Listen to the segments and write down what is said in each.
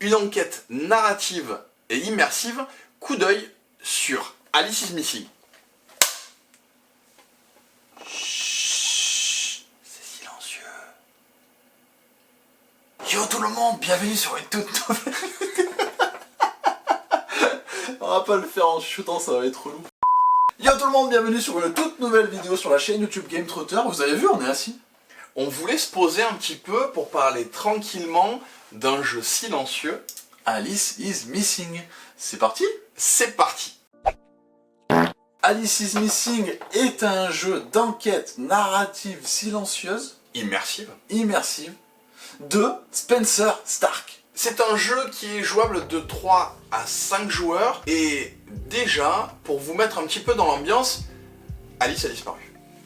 une enquête narrative et immersive, coup d'œil sur Alice is Missing. Chut, c'est silencieux. Yo tout le monde, bienvenue sur une toute nouvelle... On va pas le faire en chuchotant, ça va être relou. Yo tout le monde, bienvenue sur une toute nouvelle vidéo sur la chaîne YouTube Game Trotter. Vous avez vu, on est assis. On voulait se poser un petit peu pour parler tranquillement d'un jeu silencieux. Alice is Missing. C'est parti? C'est parti. Alice is Missing est un jeu d'enquête narrative silencieuse, immersive, de Spencer Stark. C'est un jeu qui est jouable de 3 à 5 joueurs, et déjà, pour vous mettre un petit peu dans l'ambiance, Alice a disparu.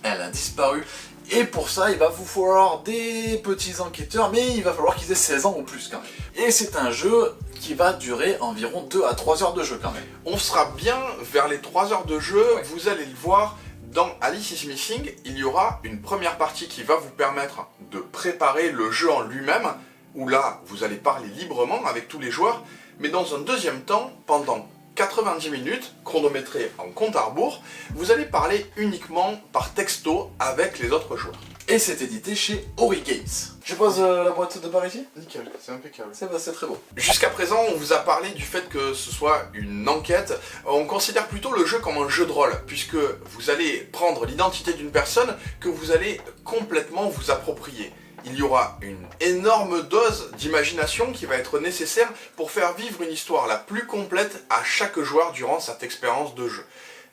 Elle a disparu, et pour ça, il va vous falloir des petits enquêteurs, mais il va falloir qu'ils aient 16 ans ou plus quand même. Et c'est un jeu qui va durer environ 2 à 3 heures de jeu quand même. On sera bien vers les 3 heures de jeu, ouais. Vous allez le voir, dans Alice is Missing, il y aura une première partie qui va vous permettre de préparer le jeu en lui-même, où là, vous allez parler librement avec tous les joueurs, mais dans un deuxième temps, pendant 90 minutes, chronométré en compte à rebours, vous allez parler uniquement par texto avec les autres joueurs. Et c'est édité chez Ori Games. Je pose la boîte de par ici? Nickel, c'est impeccable. C'est très beau. Jusqu'à présent, on vous a parlé du fait que ce soit une enquête. On considère plutôt le jeu comme un jeu de rôle, puisque vous allez prendre l'identité d'une personne que vous allez complètement vous approprier. Il y aura une énorme dose d'imagination qui va être nécessaire pour faire vivre une histoire la plus complète à chaque joueur durant cette expérience de jeu.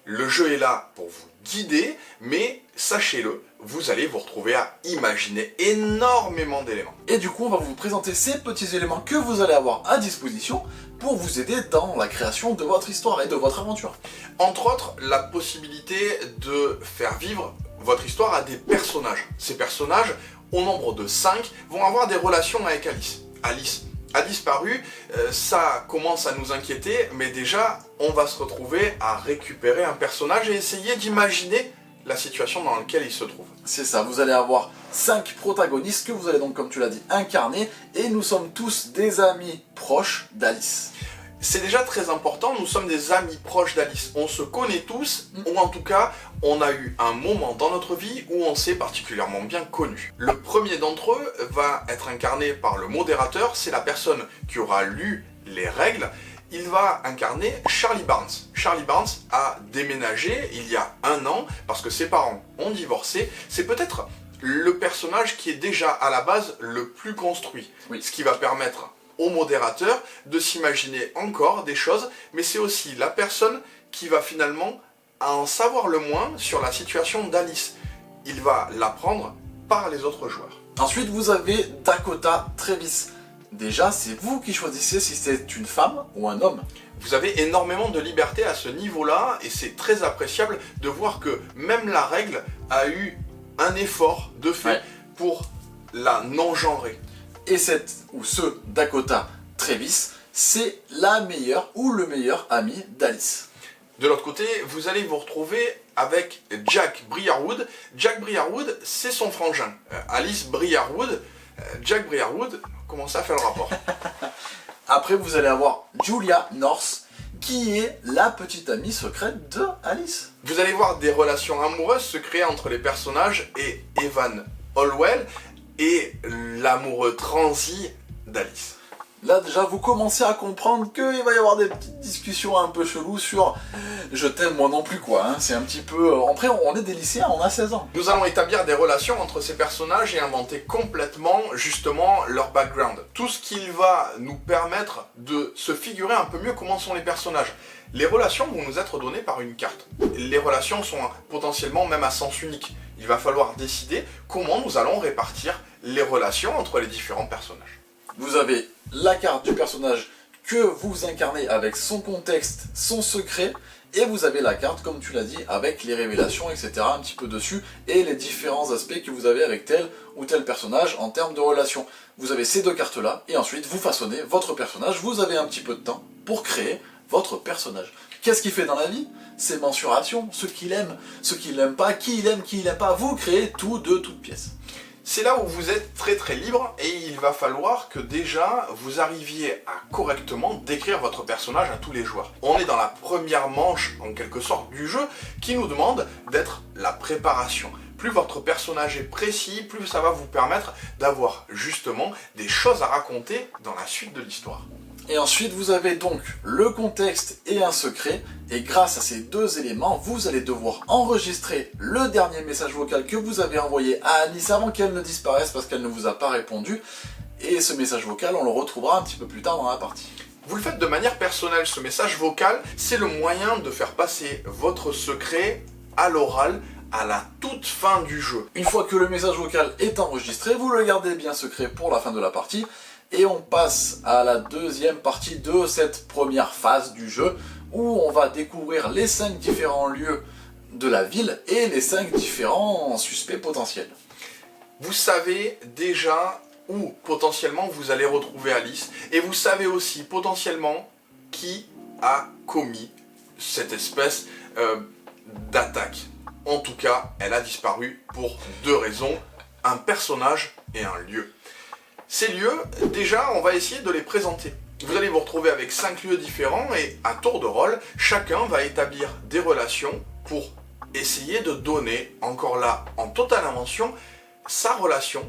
Le jeu est là pour vous guider, mais sachez-le, vous allez vous retrouver à imaginer énormément d'éléments. Et du coup, on va vous présenter ces petits éléments que vous allez avoir à disposition pour vous aider dans la création de votre histoire et de votre aventure. Entre autres, la possibilité de faire vivre votre histoire à des personnages. Ces personnages, au nombre de 5, vont avoir des relations avec Alice. Alice a disparu, ça commence à nous inquiéter, mais déjà, on va se retrouver à récupérer un personnage et essayer d'imaginer la situation dans laquelle il se trouve. C'est ça, vous allez avoir 5 protagonistes que vous allez donc, comme tu l'as dit, incarner, et nous sommes tous des amis proches d'Alice. C'est déjà très important, nous sommes des amis proches d'Alice. On se connaît tous, ou en tout cas, on a eu un moment dans notre vie où on s'est particulièrement bien connus. Le premier d'entre eux va être incarné par le modérateur, c'est la personne qui aura lu les règles. Il va incarner Charlie Barnes. Charlie Barnes a déménagé il y a 1 an parce que ses parents ont divorcé. C'est peut-être le personnage qui est déjà à la base le plus construit, oui. Ce qui va permettre au modérateur de s'imaginer encore des choses, mais c'est aussi la personne qui va finalement en savoir le moins sur la situation d'Alice. Il va l'apprendre par les autres joueurs. Ensuite, vous avez Dakota Travis. Déjà, c'est vous qui choisissez si c'est une femme ou un homme. Vous avez énormément de liberté à ce niveau-là, et c'est très appréciable de voir que même la règle a eu un effort de fait pour la non-genrer. Et cette ou ce Dakota Travis, c'est la meilleure ou le meilleur ami d'Alice. De l'autre côté, vous allez vous retrouver avec Jack Briarwood. Jack Briarwood, c'est son frangin. Alice Briarwood, Jack Briarwood, comment ça fait le rapport? Après, vous allez avoir Julia North, qui est la petite amie secrète de Alice. Vous allez voir des relations amoureuses se créer entre les personnages et Evan Holwell et l'amoureux transi d'Alice. Là déjà vous commencez à comprendre qu'il va y avoir des petites discussions un peu cheloues sur « je t'aime moi non plus » quoi, hein. C'est un petit peu... Après on est des lycéens, on a 16 ans. Nous allons établir des relations entre ces personnages et inventer complètement justement leur background. Tout ce qui va nous permettre de se figurer un peu mieux comment sont les personnages. Les relations vont nous être données par une carte. Les relations sont potentiellement même à sens unique. Il va falloir décider comment nous allons répartir les relations entre les différents personnages. Vous avez la carte du personnage que vous incarnez avec son contexte, son secret, et vous avez la carte, comme tu l'as dit, avec les révélations, etc. un petit peu dessus, et les différents aspects que vous avez avec tel ou tel personnage en termes de relations. Vous avez ces 2 cartes-là, et ensuite vous façonnez votre personnage, vous avez un petit peu de temps pour créer votre personnage. Qu'est-ce qu'il fait dans la vie? C'est mensuration, ce qu'il aime pas, qui il aime pas, vous créez tout de toutes pièces. C'est là où vous êtes très libre et il va falloir que déjà vous arriviez à correctement décrire votre personnage à tous les joueurs. On est dans la première manche en quelque sorte du jeu qui nous demande d'être la préparation. Plus votre personnage est précis, plus ça va vous permettre d'avoir justement des choses à raconter dans la suite de l'histoire. Et ensuite, vous avez donc le contexte et un secret, et grâce à ces deux éléments, vous allez devoir enregistrer le dernier message vocal que vous avez envoyé à Alice avant qu'elle ne disparaisse parce qu'elle ne vous a pas répondu, et ce message vocal, on le retrouvera un petit peu plus tard dans la partie. Vous le faites de manière personnelle, ce message vocal, c'est le moyen de faire passer votre secret à l'oral, à la toute fin du jeu. Une fois que le message vocal est enregistré, vous le gardez bien secret pour la fin de la partie, et on passe à la deuxième partie de cette première phase du jeu, où on va découvrir les 5 différents lieux de la ville et les 5 différents suspects potentiels. Vous savez déjà où potentiellement vous allez retrouver Alice, et vous savez aussi potentiellement qui a commis cette espèce d'attaque. En tout cas, elle a disparu pour 2 raisons, un personnage et un lieu. Ces lieux, déjà, on va essayer de les présenter. Vous allez vous retrouver avec 5 lieux différents et à tour de rôle, chacun va établir des relations pour essayer de donner, encore là, en totale invention, sa relation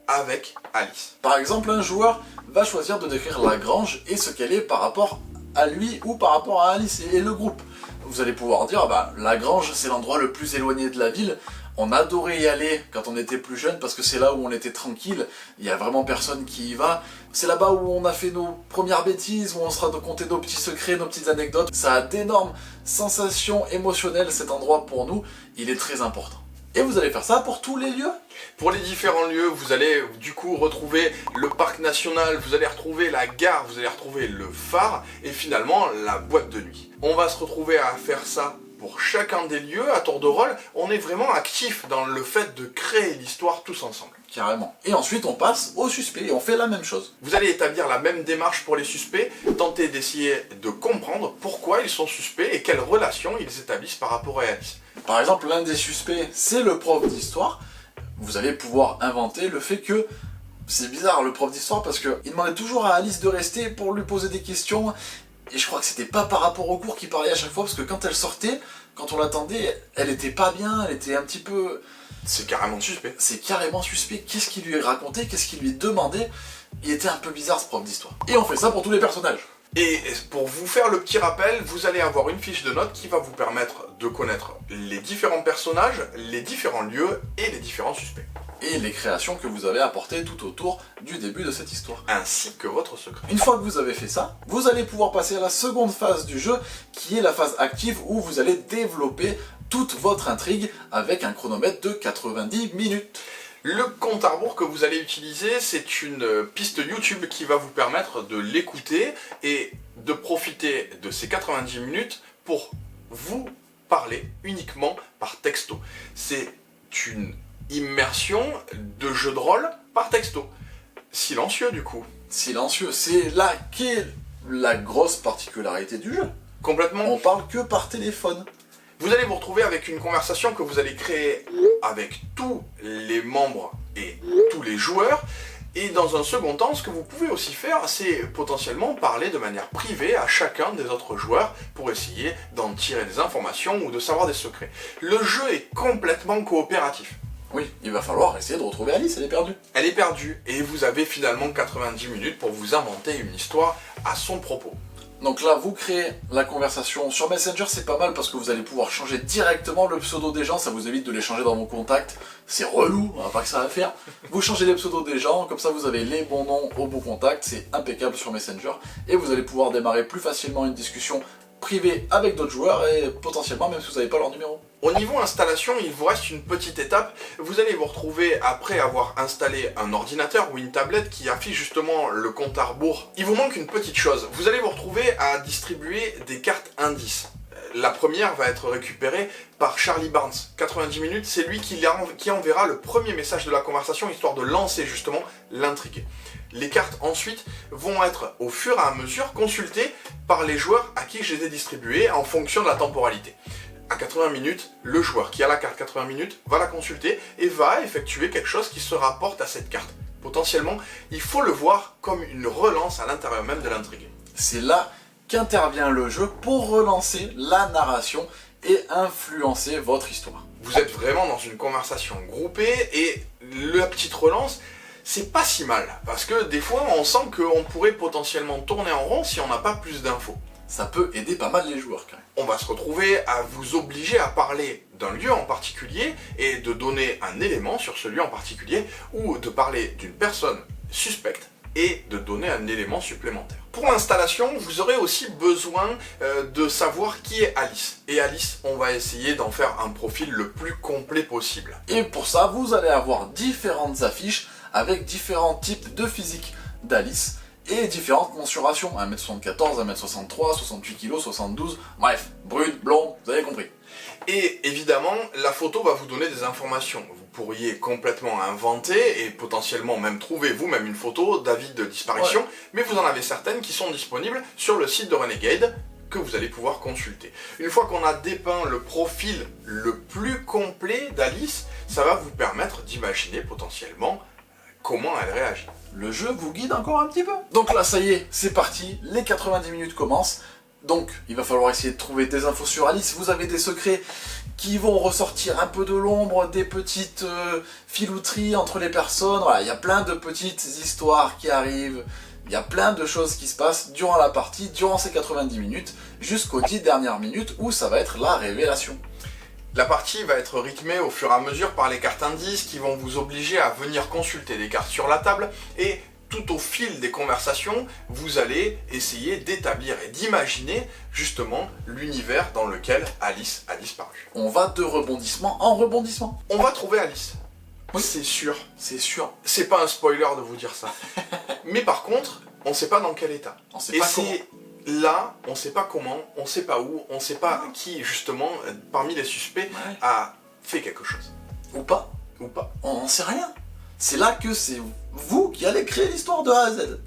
avec Alice. Par exemple, un joueur va choisir de décrire la grange et ce qu'elle est par rapport à lui ou par rapport à Alice et le groupe. Vous allez pouvoir dire, la grange c'est l'endroit le plus éloigné de la ville. On adorait y aller quand on était plus jeune parce que c'est là où on était tranquille, il n'y a vraiment personne qui y va. C'est là-bas où on a fait nos premières bêtises, où on sera de compter nos petits secrets, nos petites anecdotes. Ça a d'énormes sensations émotionnelles cet endroit pour nous, il est très important. Et vous allez faire ça pour tous les lieux? Pour les différents lieux, vous allez du coup retrouver le parc national, vous allez retrouver la gare, vous allez retrouver le phare et finalement la boîte de nuit. On va se retrouver à faire ça pour chacun des lieux, à tour de rôle, on est vraiment actif dans le fait de créer l'histoire tous ensemble. Carrément. Et ensuite on passe aux suspects et on fait la même chose. Vous allez établir la même démarche pour les suspects, tenter d'essayer de comprendre pourquoi ils sont suspects et quelles relations ils établissent par rapport à Alice. Par exemple, l'un des suspects, c'est le prof d'histoire. Vous allez pouvoir inventer le fait que c'est bizarre le prof d'histoire parce qu'il demandait toujours à Alice de rester pour lui poser des questions. Et je crois que c'était pas par rapport au cours qu'il parlait à chaque fois, parce que quand elle sortait, quand on l'attendait, elle était pas bien, elle était un petit peu... C'est carrément suspect. C'est carrément suspect. Qu'est-ce qu'il lui racontait, qu'est-ce qu'il lui demandait? Il était un peu bizarre ce prof d'histoire. Et on fait ça pour tous les personnages. Et pour vous faire le petit rappel, vous allez avoir une fiche de notes qui va vous permettre de connaître les différents personnages, les différents lieux et les différents suspects. Et les créations que vous avez apportées tout autour du début de cette histoire. Ainsi que votre secret. Une fois que vous avez fait ça, vous allez pouvoir passer à la seconde phase du jeu, qui est la phase active où vous allez développer toute votre intrigue avec un chronomètre de 90 minutes. Le compte à rebours que vous allez utiliser, c'est une piste YouTube qui va vous permettre de l'écouter et de profiter de ces 90 minutes pour vous parler uniquement par texto. C'est une immersion de jeu de rôle par texto. Silencieux du coup. Silencieux, c'est là qu'est la grosse particularité du jeu. Complètement. On parle que par téléphone. Vous allez vous retrouver avec une conversation que vous allez créer avec tous les membres et tous les joueurs. Et dans un second temps, ce que vous pouvez aussi faire, c'est potentiellement parler de manière privée à chacun des autres joueurs pour essayer d'en tirer des informations ou de savoir des secrets. Le jeu est complètement coopératif. Oui, il va falloir essayer de retrouver Alice, elle est perdue. Elle est perdue et vous avez finalement 90 minutes pour vous inventer une histoire à son propos. Donc là, vous créez la conversation sur Messenger, c'est pas mal parce que vous allez pouvoir changer directement le pseudo des gens, ça vous évite de les changer dans vos contacts. C'est relou, on va pas que ça à faire. Vous changez les pseudos des gens, comme ça vous avez les bons noms aux bons contacts, c'est impeccable sur Messenger. Et vous allez pouvoir démarrer plus facilement une discussion privée avec d'autres joueurs et potentiellement même si vous n'avez pas leur numéro. Au niveau installation, il vous reste une petite étape. Vous allez vous retrouver, après avoir installé un ordinateur ou une tablette qui affiche justement le compte à rebours, il vous manque une petite chose. Vous allez vous retrouver à distribuer des cartes indices. La première va être récupérée par Charlie Barnes. 90 minutes, c'est lui qui enverra le premier message de la conversation, histoire de lancer justement l'intrigue. Les cartes ensuite vont être au fur et à mesure consultées par les joueurs à qui je les ai distribuées en fonction de la temporalité. à 80 minutes, le joueur qui a la carte 80 minutes va la consulter et va effectuer quelque chose qui se rapporte à cette carte. Potentiellement, il faut le voir comme une relance à l'intérieur même de l'intrigue. C'est là qu'intervient le jeu pour relancer la narration et influencer votre histoire. Vous êtes vraiment dans une conversation groupée et la petite relance, c'est pas si mal. Parce que des fois, on sent qu'on pourrait potentiellement tourner en rond si on n'a pas plus d'infos. Ça peut aider pas mal les joueurs quand même. On va se retrouver à vous obliger à parler d'un lieu en particulier et de donner un élément sur ce lieu en particulier ou de parler d'une personne suspecte et de donner un élément supplémentaire. Pour l'installation, vous aurez aussi besoin de savoir qui est Alice. Et Alice, on va essayer d'en faire un profil le plus complet possible. Et pour ça, vous allez avoir différentes affiches avec différents types de physique d'Alice et différentes mensurations, 1m74, 1m63, 68 kg, 72, bref, brune, blonde, vous avez compris. Et évidemment, la photo va vous donner des informations. Vous pourriez complètement inventer et potentiellement même trouver vous-même une photo d'avis de disparition, ouais. Mais vous en avez certaines qui sont disponibles sur le site de Renegade que vous allez pouvoir consulter. Une fois qu'on a dépeint le profil le plus complet d'Alice, ça va vous permettre d'imaginer potentiellement comment elle réagit. Le jeu vous guide encore un petit peu. Donc là, ça y est, c'est parti, les 90 minutes commencent. Donc, il va falloir essayer de trouver des infos sur Alice. Vous avez des secrets qui vont ressortir un peu de l'ombre, des petites filouteries entre les personnes. Voilà, il y a plein de petites histoires qui arrivent. Il y a plein de choses qui se passent durant la partie, durant ces 90 minutes, jusqu'aux 10 dernières minutes où ça va être la révélation. La partie va être rythmée au fur et à mesure par les cartes indices qui vont vous obliger à venir consulter des cartes sur la table et tout au fil des conversations, vous allez essayer d'établir et d'imaginer justement l'univers dans lequel Alice a disparu. On va de rebondissement en rebondissement. On va trouver Alice. Oui. C'est sûr. C'est sûr. C'est pas un spoiler de vous dire ça. Mais par contre, on ne sait pas dans quel état. On sait pas comment. Là, on ne sait pas comment, on ne sait pas où, on ne sait pas qui, justement, parmi les suspects, a fait quelque chose. Ou pas. Ou pas. On n'en sait rien. C'est là que c'est vous qui allez créer l'histoire de A à Z.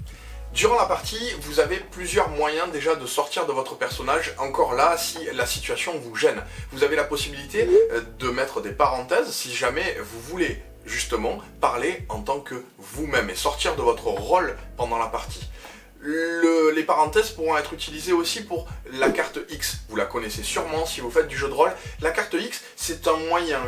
Durant la partie, vous avez plusieurs moyens déjà de sortir de votre personnage, encore là, si la situation vous gêne. Vous avez la possibilité de mettre des parenthèses si jamais vous voulez, justement, parler en tant que vous-même et sortir de votre rôle pendant la partie. Les parenthèses pourront être utilisées aussi pour la carte X. Vous la connaissez sûrement si vous faites du jeu de rôle. La carte X, c'est un moyen,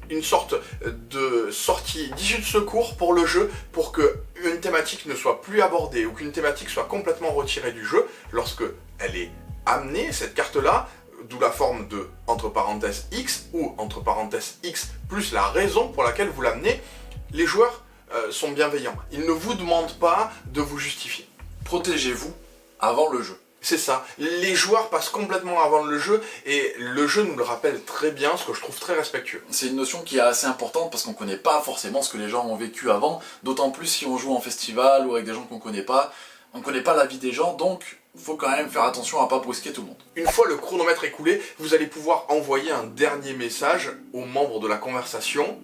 une sorte de sortie d'issue de secours pour le jeu, pour qu'une thématique ne soit plus abordée ou qu'une thématique soit complètement retirée du jeu. Lorsque elle est amenée, cette carte-là, d'où la forme de entre parenthèses X ou entre parenthèses X plus la raison pour laquelle vous l'amenez, les joueurs sont bienveillants. Ils ne vous demandent pas de vous justifier. Protégez-vous avant le jeu. C'est ça. Les joueurs passent complètement avant le jeu et le jeu nous le rappelle très bien, ce que je trouve très respectueux. C'est une notion qui est assez importante parce qu'on ne connaît pas forcément ce que les gens ont vécu avant, d'autant plus si on joue en festival ou avec des gens qu'on ne connaît pas. On ne connaît pas la vie des gens, donc il faut quand même faire attention à ne pas brusquer tout le monde. Une fois le chronomètre écoulé, vous allez pouvoir envoyer un dernier message aux membres de la conversation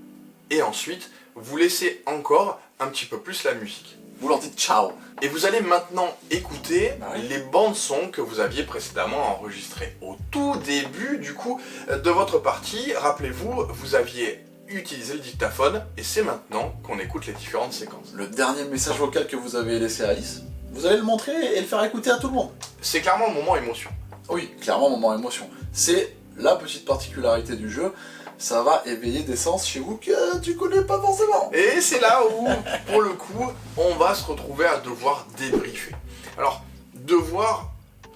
et ensuite vous laissez encore un petit peu plus la musique. Vous leur dites ciao. Et vous allez maintenant écouter les bandes son que vous aviez précédemment enregistrées. Au tout début du coup de votre partie, rappelez-vous, vous aviez utilisé le dictaphone et c'est maintenant qu'on écoute les différentes séquences. Le dernier message vocal que vous avez laissé à Alice, vous allez le montrer et le faire écouter à tout le monde. C'est clairement le moment émotion. Oui, clairement moment émotion. C'est la petite particularité du jeu. Ça va éveiller des sens chez vous que tu connais pas forcément. Et c'est là où, pour le coup, on va se retrouver à devoir débriefer. Alors, devoir,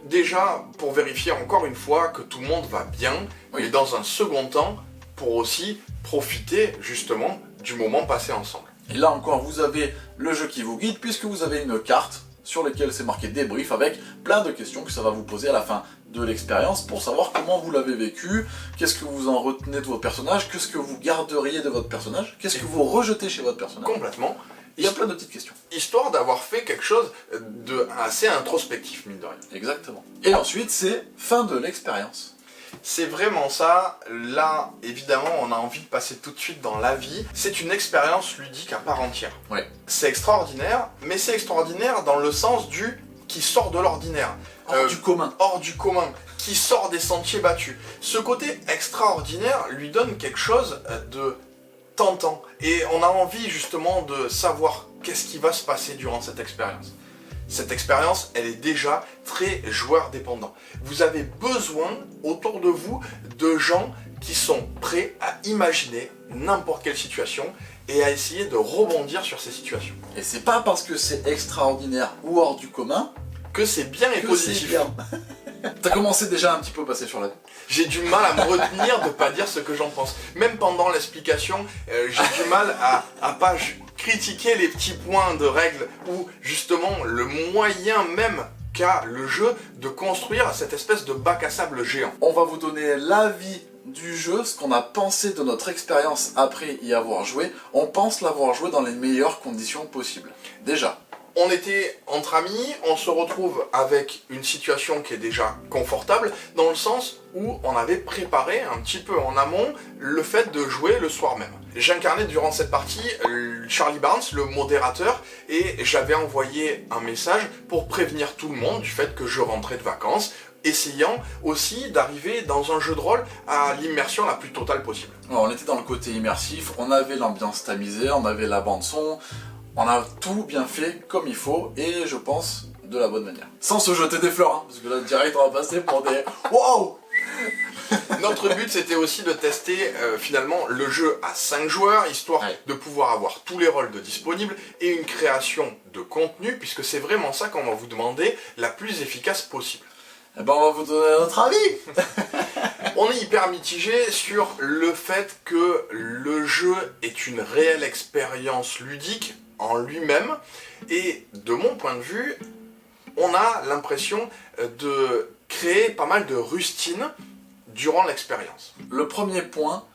déjà, pour vérifier encore une fois que tout le monde va bien, et dans un second temps, pour aussi profiter, justement, du moment passé ensemble. Et là encore, vous avez le jeu qui vous guide, puisque vous avez une carte sur laquelle c'est marqué débrief, avec plein de questions que ça va vous poser à la fin de l'expérience pour savoir comment vous l'avez vécu, qu'est-ce que vous en retenez de votre personnage, qu'est-ce que vous garderiez de votre personnage, qu'est-ce que vous rejetez chez votre personnage. Complètement. Il y a plein de petites questions. Histoire d'avoir fait quelque chose de assez introspectif, mine de rien. Exactement. Et ensuite, c'est fin de l'expérience. C'est vraiment ça. Là, évidemment, on a envie de passer tout de suite dans la vie. C'est une expérience ludique à part entière. Ouais. C'est extraordinaire, mais c'est extraordinaire dans le sens du qui sort de l'ordinaire. Du commun. Hors du commun, qui sort des sentiers battus. Ce côté extraordinaire lui donne quelque chose de tentant. Et on a envie justement de savoir qu'est-ce qui va se passer durant cette expérience. Cette expérience, elle est déjà très joueur dépendant. Vous avez besoin autour de vous de gens qui sont prêts à imaginer n'importe quelle situation et à essayer de rebondir sur ces situations. Et c'est pas parce que c'est extraordinaire ou hors du commun que c'est bien et que positif. c'est bien. T'as commencé déjà un petit peu à passer sur la... J'ai du mal à me retenir de pas dire ce que j'en pense. Même pendant l'explication, j'ai du mal à pas critiquer les petits points de règles ou justement le moyen même qu'a le jeu de construire cette espèce de bac à sable géant. On va vous donner l'avis du jeu, ce qu'on a pensé de notre expérience après y avoir joué. On pense l'avoir joué dans les meilleures conditions possibles. Déjà. On était entre amis, on se retrouve avec une situation qui est déjà confortable, dans le sens où on avait préparé un petit peu en amont le fait de jouer le soir même. J'incarnais durant cette partie Charlie Barnes, le modérateur, et j'avais envoyé un message pour prévenir tout le monde du fait que je rentrais de vacances, essayant aussi d'arriver dans un jeu de rôle à l'immersion la plus totale possible. On était dans le côté immersif, on avait l'ambiance tamisée, on avait la bande son... On a tout bien fait comme il faut, et je pense de la bonne manière. Sans se jeter des fleurs, hein, parce que là, direct, on va passer pour des... Wow. Notre but, c'était aussi de tester finalement le jeu à 5 joueurs, histoire de pouvoir avoir tous les rôles de disponibles, et une création de contenu, puisque c'est vraiment ça qu'on va vous demander, la plus efficace possible. Eh ben, on va vous donner notre avis. On est hyper mitigé sur le fait que le jeu est une réelle expérience ludique, en lui-même, et de mon point de vue, on a l'impression de créer pas mal de rustines durant l'expérience. Le premier point,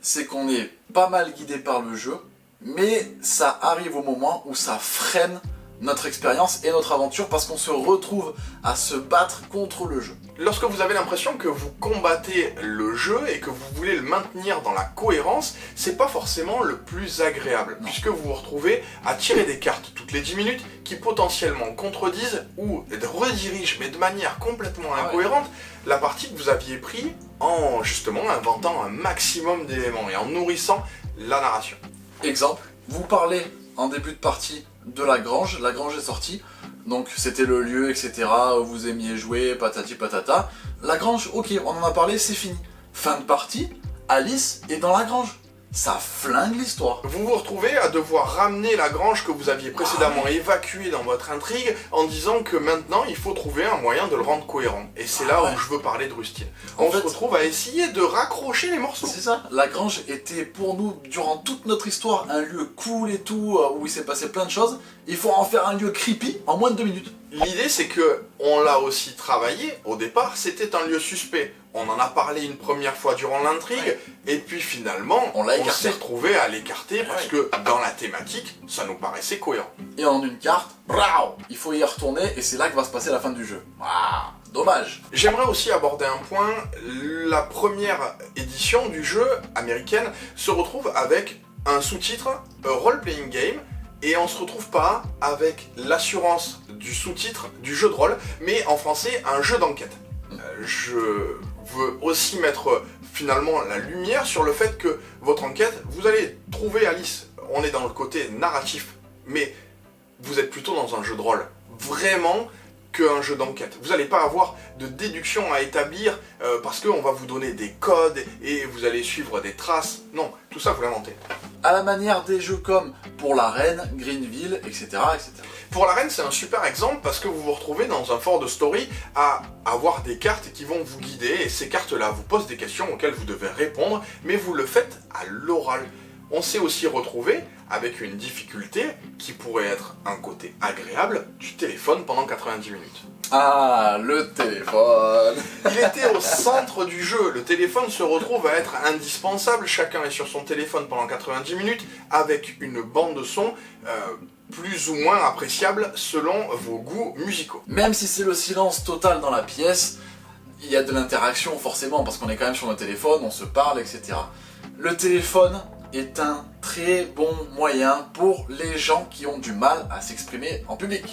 c'est qu'on est pas mal guidé par le jeu, mais ça arrive au moment où ça freine notre expérience et notre aventure parce qu'on se retrouve à se battre contre le jeu. Lorsque vous avez l'impression que vous combattez le jeu et que vous voulez le maintenir dans la cohérence, c'est pas forcément le plus agréable, puisque vous vous retrouvez à tirer des cartes toutes les 10 minutes qui potentiellement contredisent ou redirigent, mais de manière complètement incohérente, la partie que vous aviez prise en justement inventant un maximum d'éléments et en nourrissant la narration. Exemple, vous parlez en début de partie de la grange est sortie, donc c'était le lieu, etc., où vous aimiez jouer, patati patata. La grange, ok, on en a parlé, c'est fini. Fin de partie, Alice est dans la grange. Ça flingue l'histoire. Vous vous retrouvez à devoir ramener la grange que vous aviez précédemment évacuée dans votre intrigue en disant que maintenant il faut trouver un moyen de le rendre cohérent. Et c'est là où je veux parler de rustine. On se retrouve à essayer de raccrocher les morceaux. C'est ça, la grange était pour nous, durant toute notre histoire, un lieu cool et tout, où il s'est passé plein de choses. Il faut en faire un lieu creepy en moins de 2 minutes. L'idée c'est que on l'a aussi travaillé, au départ c'était un lieu suspect. On en a parlé une première fois durant l'intrigue, et puis finalement, on s'est retrouvé à l'écarter parce que dans la thématique, ça nous paraissait cohérent. Et en une carte, il faut y retourner, et c'est là que va se passer la fin du jeu. Dommage. J'aimerais aussi aborder un point. La première édition du jeu américaine se retrouve avec un sous-titre, role-playing game, et on se retrouve pas avec l'assurance du sous-titre du jeu de rôle, mais en français, un jeu d'enquête. Je veux aussi mettre finalement la lumière sur le fait que votre enquête, vous allez trouver Alice, on est dans le côté narratif, mais vous êtes plutôt dans un jeu de rôle, vraiment qu'un jeu d'enquête. Vous n'allez pas avoir de déduction à établir parce qu'on va vous donner des codes et vous allez suivre des traces. Non, tout ça vous l'inventez. À la manière des jeux comme Pour la Reine, Greenville, etc. etc. Pour la Reine, c'est un super exemple parce que vous vous retrouvez dans un fort de story à avoir des cartes qui vont vous guider et ces cartes-là vous posent des questions auxquelles vous devez répondre, mais vous le faites à l'oral. On s'est aussi retrouvé avec une difficulté qui pourrait être un côté agréable du téléphone pendant 90 minutes. Ah, le téléphone. Il était au centre du jeu. Le téléphone se retrouve à être indispensable. Chacun est sur son téléphone pendant 90 minutes avec une bande de son plus ou moins appréciable selon vos goûts musicaux. Même si c'est le silence total dans la pièce, il y a de l'interaction forcément parce qu'on est quand même sur notre téléphone, on se parle, etc. Le téléphone est un très bon moyen pour les gens qui ont du mal à s'exprimer en public.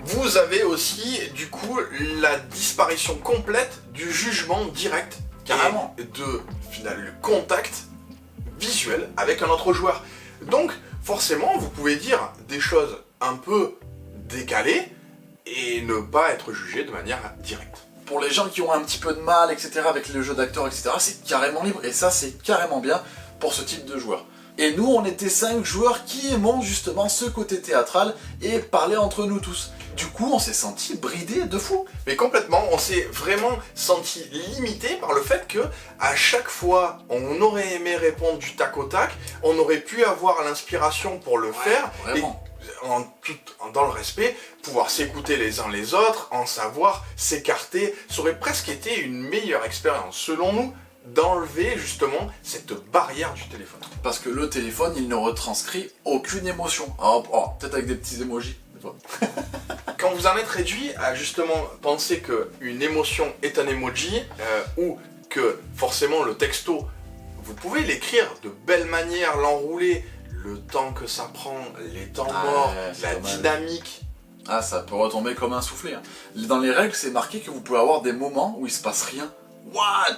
Vous avez aussi, du coup, la disparition complète du jugement direct. Carrément. Et de, finalement, le contact visuel avec un autre joueur. Donc, forcément, vous pouvez dire des choses un peu décalées et ne pas être jugé de manière directe. Pour les gens qui ont un petit peu de mal, etc., avec le jeu d'acteur, etc., c'est carrément libre, et ça, c'est carrément bien pour ce type de joueur. Et nous, on était 5 joueurs qui aimons justement ce côté théâtral et parler entre nous tous. Du coup, on s'est senti bridé de fou. Mais complètement, on s'est vraiment senti limité par le fait que à chaque fois, on aurait aimé répondre du tac au tac, on aurait pu avoir l'inspiration pour le faire, vraiment. Et dans le respect, pouvoir s'écouter les uns les autres, en savoir, s'écarter, ça aurait presque été une meilleure expérience, selon nous, d'enlever justement cette barrière du téléphone. Parce que le téléphone, il ne retranscrit aucune émotion. Oh, peut-être avec des petits emojis. Quand vous en êtes réduit à justement penser qu'une émotion est un emoji, ou que forcément le texto, vous pouvez l'écrire de belle manière, l'enrouler, le temps que ça prend, les temps morts, la dynamique. Ah, ça peut retomber comme un soufflet. Hein. Dans les règles, c'est marqué que vous pouvez avoir des moments où il se passe rien. What?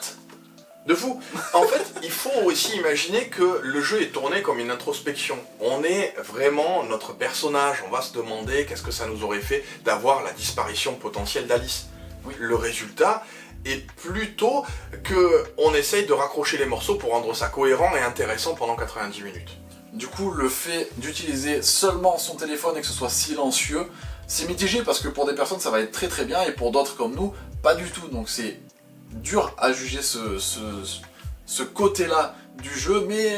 De fou. En fait, il faut aussi imaginer que le jeu est tourné comme une introspection. On est vraiment notre personnage. On va se demander qu'est-ce que ça nous aurait fait d'avoir la disparition potentielle d'Alice. Oui. Le résultat est plutôt qu'on essaye de raccrocher les morceaux pour rendre ça cohérent et intéressant pendant 90 minutes. Du coup, le fait d'utiliser seulement son téléphone et que ce soit silencieux, c'est mitigé parce que pour des personnes ça va être très très bien et pour d'autres comme nous, pas du tout. Donc c'est dur à juger ce côté-là du jeu, mais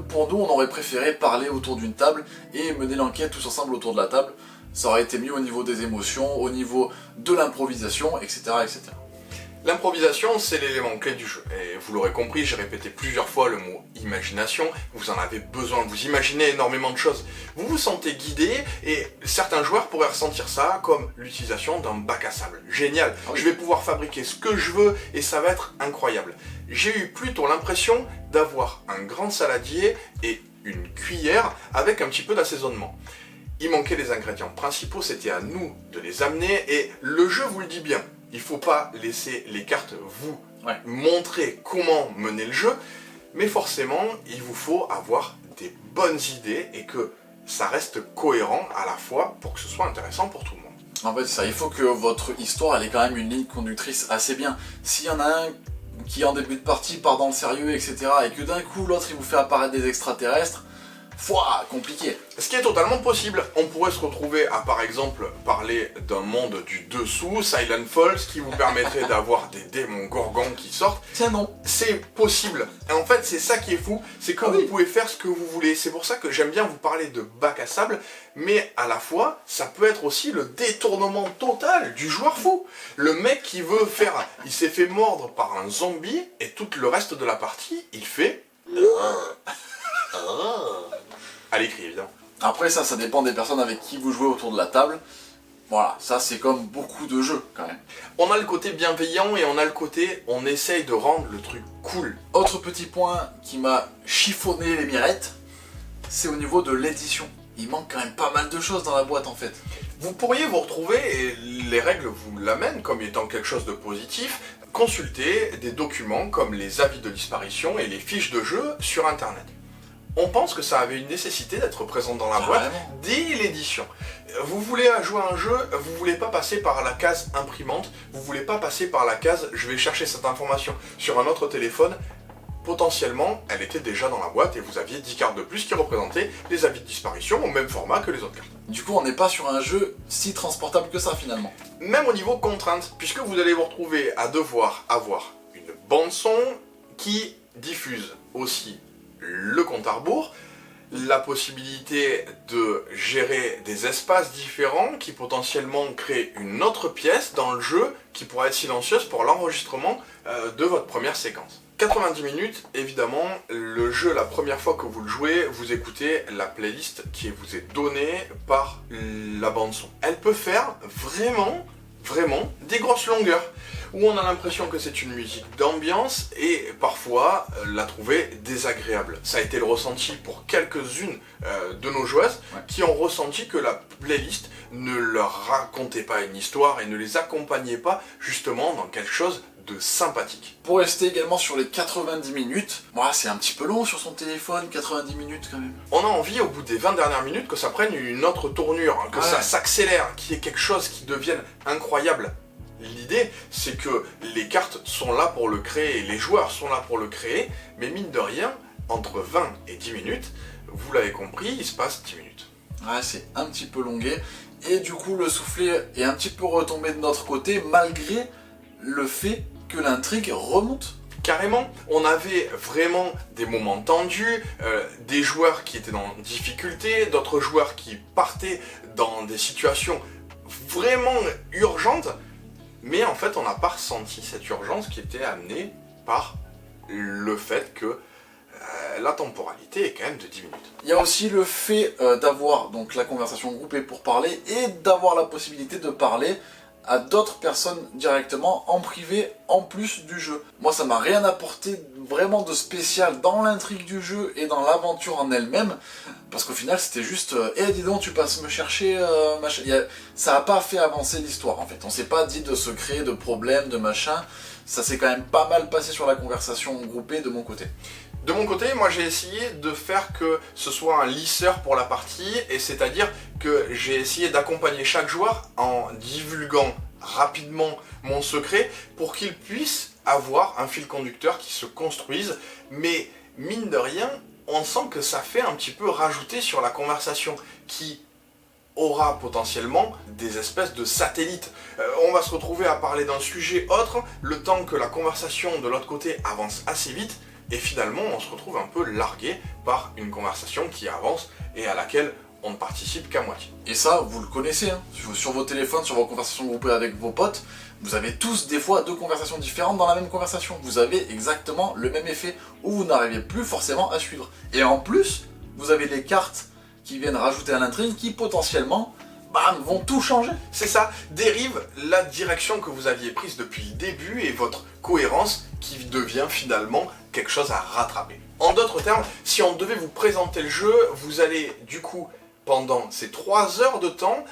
pour nous on aurait préféré parler autour d'une table et mener l'enquête tous ensemble autour de la table. Ça aurait été mieux au niveau des émotions, au niveau de l'improvisation, etc., etc. L'improvisation, c'est l'élément clé du jeu. Et vous l'aurez compris, j'ai répété plusieurs fois le mot imagination. Vous en avez besoin, vous imaginez énormément de choses. Vous vous sentez guidé, et certains joueurs pourraient ressentir ça comme l'utilisation d'un bac à sable. Génial, je vais pouvoir fabriquer ce que je veux, et ça va être incroyable. J'ai eu plutôt l'impression d'avoir un grand saladier et une cuillère avec un petit peu d'assaisonnement. Il manquait les ingrédients principaux, c'était à nous de les amener, et le jeu vous le dit bien. Il ne faut pas laisser les cartes vous montrer comment mener le jeu, mais forcément, il vous faut avoir des bonnes idées et que ça reste cohérent à la fois pour que ce soit intéressant pour tout le monde. En fait, ça, il faut que votre histoire, elle ait quand même une ligne conductrice assez bien. S'il y en a un qui, en début de partie, part dans le sérieux, etc., et que d'un coup, l'autre, il vous fait apparaître des extraterrestres, compliqué. Ce qui est totalement possible. On pourrait se retrouver à, par exemple, parler d'un monde du dessous, Silent Falls, qui vous permettrait d'avoir des démons gorgons qui sortent. Tiens non. C'est possible. Et en fait, c'est ça qui est fou, c'est que vous pouvez faire ce que vous voulez. C'est pour ça que j'aime bien vous parler de bac à sable, mais à la fois, ça peut être aussi le détournement total du joueur fou. Le mec qui veut faire... Il s'est fait mordre par un zombie, et tout le reste de la partie, il fait... à l'écrit, évidemment. Après ça dépend des personnes avec qui vous jouez autour de la table. Voilà, ça c'est comme beaucoup de jeux quand même. On a le côté bienveillant et on a le côté on essaye de rendre le truc cool. Autre petit point qui m'a chiffonné les mirettes, c'est au niveau de l'édition. Il manque quand même pas mal de choses dans la boîte en fait. Vous pourriez vous retrouver, et les règles vous l'amènent comme étant quelque chose de positif, consulter des documents comme les avis de disparition et les fiches de jeu sur internet. On pense que ça avait une nécessité d'être présent dans la boîte dès l'édition. Vous voulez jouer à un jeu, vous voulez pas passer par la case imprimante, vous voulez pas passer par la case je vais chercher cette information sur un autre téléphone. Potentiellement, elle était déjà dans la boîte et vous aviez 10 cartes de plus qui représentaient les avis de disparition au même format que les autres cartes. Du coup, on n'est pas sur un jeu si transportable que ça finalement. Même au niveau contrainte, puisque vous allez vous retrouver à devoir avoir une bande son qui diffuse aussi le compte à rebours, la possibilité de gérer des espaces différents qui potentiellement créent une autre pièce dans le jeu qui pourra être silencieuse pour l'enregistrement de votre première séquence. 90 minutes, évidemment, le jeu, la première fois que vous le jouez, vous écoutez la playlist qui vous est donnée par la bande son. Elle peut faire vraiment des grosses longueurs. où on a l'impression que c'est une musique d'ambiance et parfois la trouver désagréable. Ça a été le ressenti pour quelques-unes de nos joueuses qui ont ressenti que la playlist ne leur racontait pas une histoire et ne les accompagnait pas justement dans quelque chose de sympathique. Pour rester également sur les 90 minutes, moi c'est un petit peu long sur son téléphone, 90 minutes quand même. On a envie au bout des 20 dernières minutes que ça prenne une autre tournure, que ça s'accélère, qu'il y ait quelque chose qui devienne incroyable. L'idée, c'est que les cartes sont là pour le créer, les joueurs sont là pour le créer, mais mine de rien, entre 20 et 10 minutes, vous l'avez compris, il se passe 10 minutes. Ouais, c'est un petit peu longué, et du coup le soufflet est un petit peu retombé de notre côté, malgré le fait que l'intrigue remonte. Carrément, on avait vraiment des moments tendus, des joueurs qui étaient en difficulté, d'autres joueurs qui partaient dans des situations vraiment urgentes, mais en fait on n'a pas ressenti cette urgence qui était amenée par le fait que la temporalité est quand même de 10 minutes. Il y a aussi le fait d'avoir donc la conversation groupée pour parler et d'avoir la possibilité de parler à d'autres personnes directement en privé en plus du jeu. Moi ça m'a rien apporté vraiment de spécial dans l'intrigue du jeu et dans l'aventure en elle-même, parce qu'au final c'était juste dis donc tu passes me chercher machin. Ça a pas fait avancer l'histoire en fait, on s'est pas dit de secrets, de problèmes, de machin. Ça s'est quand même pas mal passé sur la conversation groupée de mon côté. De mon côté, moi j'ai essayé de faire que ce soit un lisseur pour la partie, et c'est-à-dire que j'ai essayé d'accompagner chaque joueur en divulguant rapidement mon secret pour qu'il puisse avoir un fil conducteur qui se construise, mais mine de rien, on sent que ça fait un petit peu rajouter sur la conversation qui aura potentiellement des espèces de satellites. On va se retrouver à parler d'un sujet autre, le temps que la conversation de l'autre côté avance assez vite, et finalement on se retrouve un peu largué par une conversation qui avance et à laquelle on ne participe qu'à moitié. Et ça, vous le connaissez, hein. Sur vos téléphones, sur vos conversations groupées avec vos potes, vous avez tous des fois deux conversations différentes dans la même conversation. Vous avez exactement le même effet, où vous n'arrivez plus forcément à suivre. Et en plus, vous avez les cartes qui viennent rajouter à l'intrigue qui potentiellement, bam, vont tout changer. C'est ça, dérive la direction que vous aviez prise depuis le début et votre cohérence qui devient finalement quelque chose à rattraper. En d'autres termes, si on devait vous présenter le jeu, vous allez du coup, pendant ces 3 heures de temps,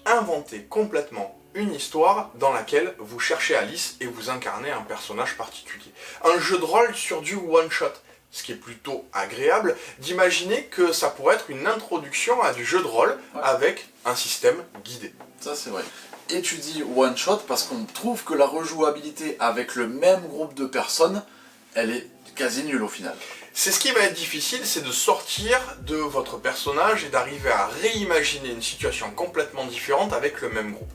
inventer complètement une histoire dans laquelle vous cherchez Alice et vous incarnez un personnage particulier. Un jeu de rôle sur du one-shot. Ce qui est plutôt agréable d'imaginer que ça pourrait être une introduction à du jeu de rôle avec un système guidé. Ça c'est vrai. Et tu dis one shot parce qu'on trouve que la rejouabilité avec le même groupe de personnes, elle est quasi nulle au final. C'est ce qui va être difficile, c'est de sortir de votre personnage et d'arriver à réimaginer une situation complètement différente avec le même groupe.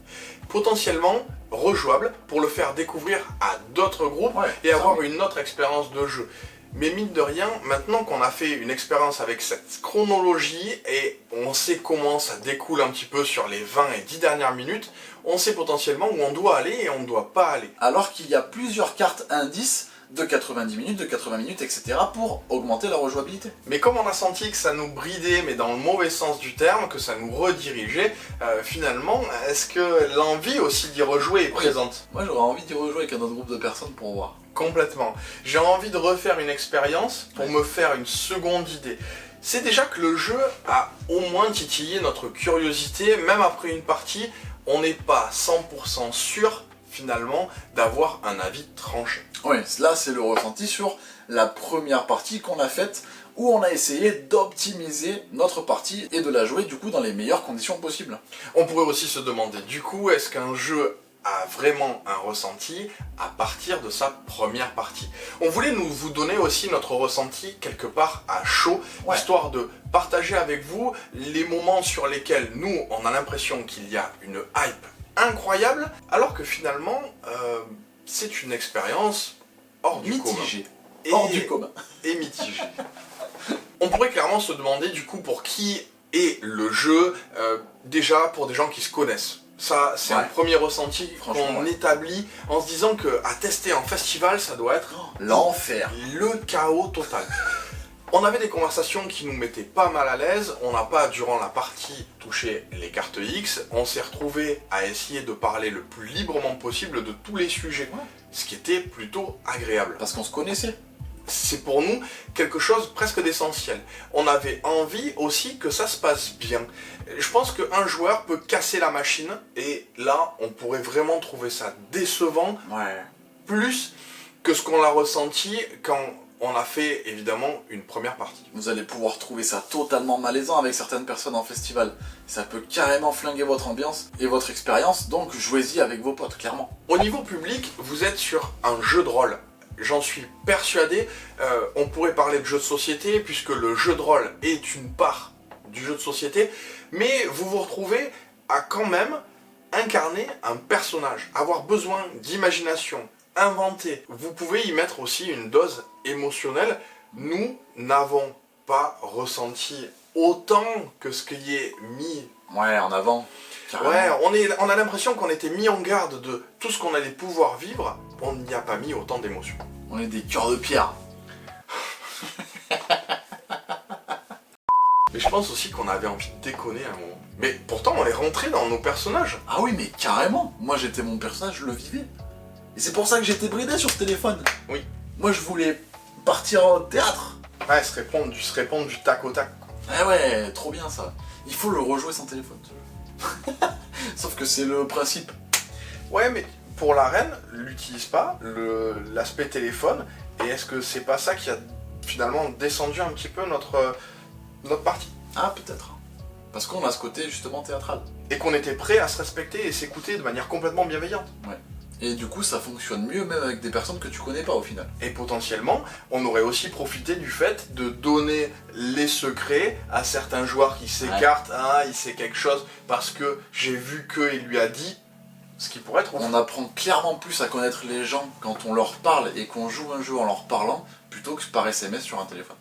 Potentiellement rejouable pour le faire découvrir à d'autres groupes et avoir une autre expérience de jeu. Mais mine de rien, maintenant qu'on a fait une expérience avec cette chronologie et on sait comment ça découle un petit peu sur les 20 et 10 dernières minutes, on sait potentiellement où on doit aller et on ne doit pas aller. Alors qu'il y a plusieurs cartes indices de 90 minutes, de 80 minutes, etc. pour augmenter la rejouabilité. Mais comme on a senti que ça nous bridait, mais dans le mauvais sens du terme, que ça nous redirigeait, finalement, est-ce que l'envie aussi d'y rejouer est présente ? Moi j'aurais envie d'y rejouer avec un autre groupe de personnes pour voir. Complètement. J'ai envie de refaire une expérience pour me faire une seconde idée. C'est déjà que le jeu a au moins titillé notre curiosité, même après une partie, on n'est pas 100% sûr finalement d'avoir un avis tranché. Oui, là c'est le ressenti sur la première partie qu'on a faite, où on a essayé d'optimiser notre partie et de la jouer du coup dans les meilleures conditions possibles. On pourrait aussi se demander du coup, est-ce qu'un jeu a vraiment un ressenti à partir de sa première partie. On voulait vous donner aussi notre ressenti quelque part à chaud, histoire de partager avec vous les moments sur lesquels nous, on a l'impression qu'il y a une hype incroyable, alors que finalement, c'est une expérience hors du commun. Hors du commun. Et mitigée. On pourrait clairement se demander du coup pour qui est le jeu, déjà pour des gens qui se connaissent. Ça, c'est un premier ressenti qu'on établit en se disant que à tester en festival, ça doit être l'enfer, le chaos total. On avait des conversations qui nous mettaient pas mal à l'aise, on n'a pas, durant la partie, touché les cartes X, on s'est retrouvé à essayer de parler le plus librement possible de tous les sujets, ce qui était plutôt agréable. Parce qu'on se connaissait. C'est pour nous quelque chose presque d'essentiel. On avait envie aussi que ça se passe bien. Je pense qu'un joueur peut casser la machine, et là, on pourrait vraiment trouver ça décevant, plus que ce qu'on a ressenti quand on a fait, évidemment, une première partie. Vous allez pouvoir trouver ça totalement malaisant avec certaines personnes en festival. Ça peut carrément flinguer votre ambiance et votre expérience, donc jouez-y avec vos potes, clairement. Au niveau public, vous êtes sur un jeu de rôle. J'en suis persuadé, on pourrait parler de jeu de société, puisque le jeu de rôle est une part du jeu de société, mais vous vous retrouvez à quand même incarner un personnage, avoir besoin d'imagination, inventer. Vous pouvez y mettre aussi une dose émotionnelle. Nous n'avons pas ressenti autant que ce qui est mis en avant. Carrément. Ouais, on a l'impression qu'on était mis en garde de tout ce qu'on allait pouvoir vivre. On n'y a pas mis autant d'émotions. On est des cœurs de pierre. Mais je pense aussi qu'on avait envie de déconner à un moment. Mais pourtant, on est rentré dans nos personnages. Ah oui, mais carrément. Moi, j'étais mon personnage, je le vivais. Et c'est pour ça que j'étais bridé sur ce téléphone. Oui. Moi, je voulais partir au théâtre. Ouais, se répondre du tac au tac. Ah ouais, trop bien ça. Il faut le rejouer sans téléphone. Sauf que c'est le principe. Ouais, mais pour la reine, l'utilise pas, l'aspect téléphone, et est-ce que c'est pas ça qui a finalement descendu un petit peu notre partie? Ah, peut-être. Parce qu'on a ce côté justement théâtral. Et qu'on était prêt à se respecter et s'écouter de manière complètement bienveillante. Ouais. Et du coup, ça fonctionne mieux même avec des personnes que tu connais pas au final. Et potentiellement, on aurait aussi profité du fait de donner les secrets à certains joueurs qui s'écartent. Ah, il sait quelque chose parce que j'ai vu qu'il lui a dit, ce qui pourrait être... On apprend clairement plus à connaître les gens quand on leur parle et qu'on joue un jeu en leur parlant, plutôt que par SMS sur un téléphone.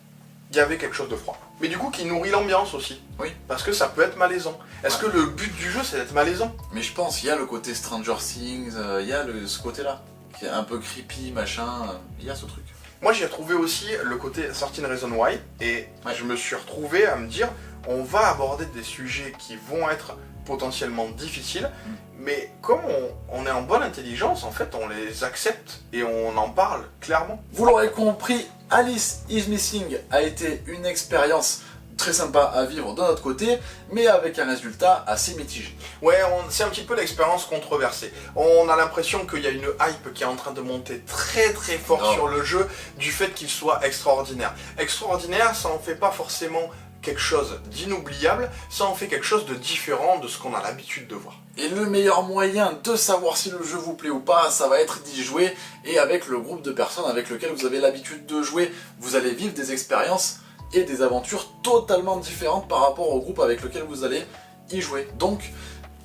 Il y avait quelque chose de froid. Mais du coup, qui nourrit l'ambiance aussi. Oui. Parce que ça peut être malaisant. Est-ce que le but du jeu, c'est d'être malaisant? Mais je pense, il y a le côté Stranger Things, il y a ce côté-là, qui est un peu creepy, machin, il y a ce truc. Moi, j'ai retrouvé aussi le côté Certain Reason Why, et je me suis retrouvé à me dire, on va aborder des sujets qui vont être potentiellement difficiles, mais comme on est en bonne intelligence, en fait, on les accepte et on en parle clairement. Vous l'aurez compris, Alice is Missing a été une expérience très sympa à vivre de notre côté, mais avec un résultat assez mitigé. Ouais, c'est un petit peu l'expérience controversée. On a l'impression qu'il y a une hype qui est en train de monter très très fort sur le jeu, du fait qu'il soit extraordinaire. Extraordinaire, ça en fait pas forcément quelque chose d'inoubliable, ça en fait quelque chose de différent de ce qu'on a l'habitude de voir. Et le meilleur moyen de savoir si le jeu vous plaît ou pas, ça va être d'y jouer, et avec le groupe de personnes avec lequel vous avez l'habitude de jouer, vous allez vivre des expériences et des aventures totalement différentes par rapport au groupe avec lequel vous allez y jouer. Donc,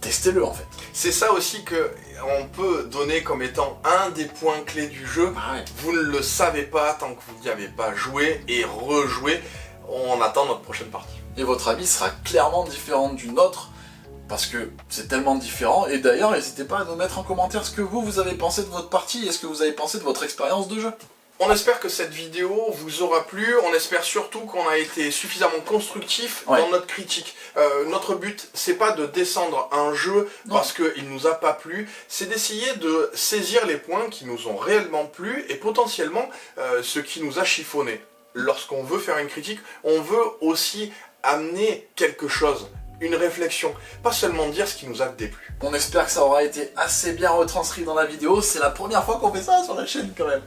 testez-le en fait. C'est ça aussi que on peut donner comme étant un des points clés du jeu. Vous ne le savez pas tant que vous n'y avez pas joué et rejoué. On attend notre prochaine partie. Et votre avis sera clairement différent du nôtre, parce que c'est tellement différent. Et d'ailleurs, n'hésitez pas à nous mettre en commentaire ce que vous avez pensé de votre partie et ce que vous avez pensé de votre expérience de jeu. On espère que cette vidéo vous aura plu, on espère surtout qu'on a été suffisamment constructif dans notre critique. Notre but, c'est pas de descendre un jeu parce qu'il nous a pas plu, c'est d'essayer de saisir les points qui nous ont réellement plu et potentiellement ce qui nous a chiffonné. Lorsqu'on veut faire une critique, on veut aussi amener quelque chose, une réflexion, pas seulement dire ce qui nous a déplu. On espère que ça aura été assez bien retranscrit dans la vidéo, c'est la première fois qu'on fait ça sur la chaîne quand même.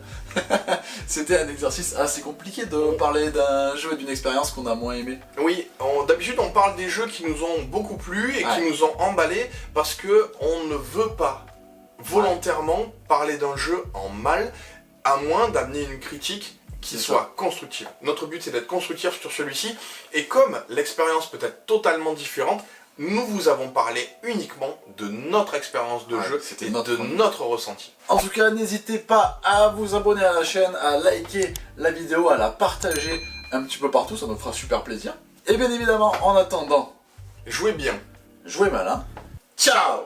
C'était un exercice assez compliqué de parler d'un jeu et d'une expérience qu'on a moins aimé. Oui, d'habitude on parle des jeux qui nous ont beaucoup plu et qui nous ont emballés parce que on ne veut pas volontairement parler d'un jeu en mal, à moins d'amener une critique qui soit constructive. Notre but c'est d'être constructif sur celui-ci, et comme l'expérience peut être totalement différente, nous vous avons parlé uniquement de notre expérience de jeu et de notre ressenti. En tout cas, n'hésitez pas à vous abonner à la chaîne, à liker la vidéo, à la partager un petit peu partout, ça nous fera super plaisir. Et bien évidemment, en attendant, jouez bien, jouez malin, ciao!